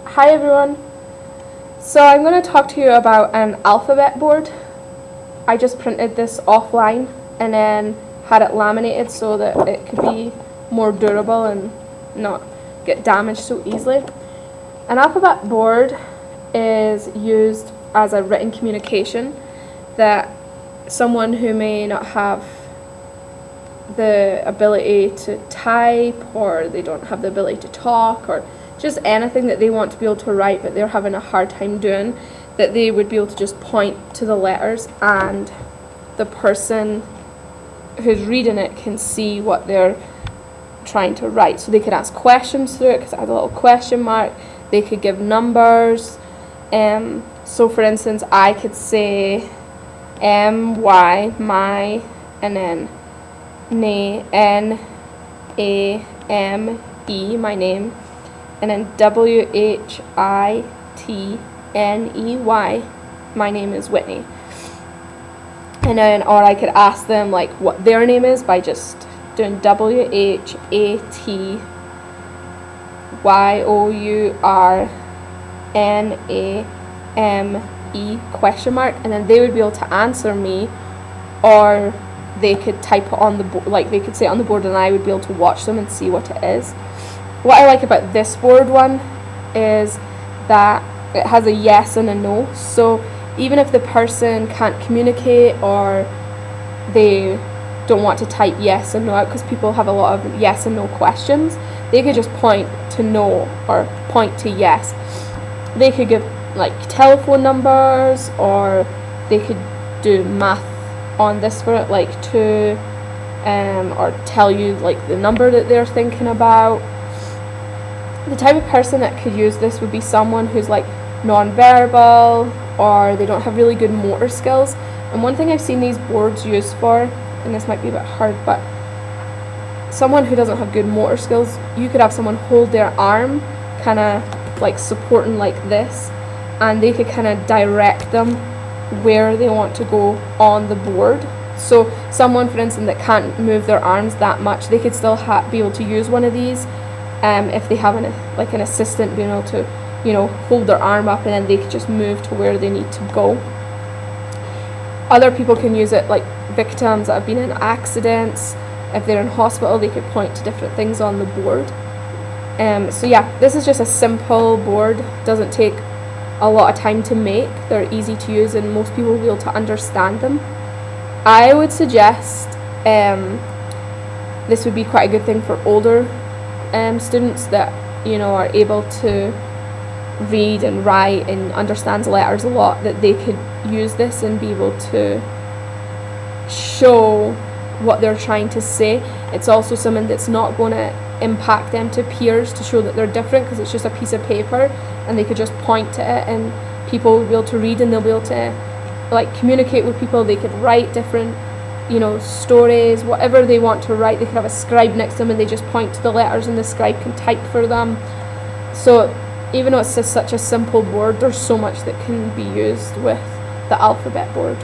Hi everyone. So I'm going to talk to you about an alphabet board. I just printed this offline and then had it laminated so that it could be more durable and not get damaged so easily. An alphabet board is used as a written communication that someone who may not have the ability to type, or they don't have the ability to talk, or just anything that they want to be able to write but they're having a hard time doing, that they would be able to just point to the letters and the person who's reading it can see what they're trying to write. So they could ask questions through it because it has a little question mark. They could give numbers. So for instance, I could say M-Y, my, and then N-A-M-E, my name, and then W-H-I-T-N-E-Y, my name is Whitney. And then, or I could ask them like what their name is by just doing WHATYOURNAME question mark, and then they would be able to answer me, or they could type it on the board, like they could say it on the board and I would be able to watch them and see what it is. What I like about this board one is that it has a yes and a no. So even if the person can't communicate or they don't want to type yes and no out, because people have a lot of yes and no questions, they could just point to no or point to yes. They could give like telephone numbers, or they could do math on this for it, like 2, or tell you like the number that they're thinking about. The type of person that could use this would be someone who's like non-verbal, or they don't have really good motor skills. And one thing I've seen these boards used for, and this might be a bit hard, but someone who doesn't have good motor skills, you could have someone hold their arm kind of like supporting like this, and they could kind of direct them where they want to go on the board. So someone, for instance, that can't move their arms that much, they could still be able to use one of these if they have an assistant being able to, hold their arm up, and then they could just move to where they need to go. Other people can use it, like victims that have been in accidents. If they're in hospital, they could point to different things on the board. So yeah, this is just a simple board. Doesn't take a lot of time to make. They're easy to use and most people will be able to understand them. I would suggest this would be quite a good thing for older students that are able to read and write and understands letters a lot, that they could use this and be able to show what they're trying to say. It's also something that's not going to impact them to peers to show that they're different, because it's just a piece of paper and they could just point to it and people will be able to read and they'll be able to like communicate with people. They could write different stories, whatever they want to write. They could have a scribe next to them and they just point to the letters and the scribe can type for them. So even though it's just such a simple board, there's so much that can be used with the alphabet board.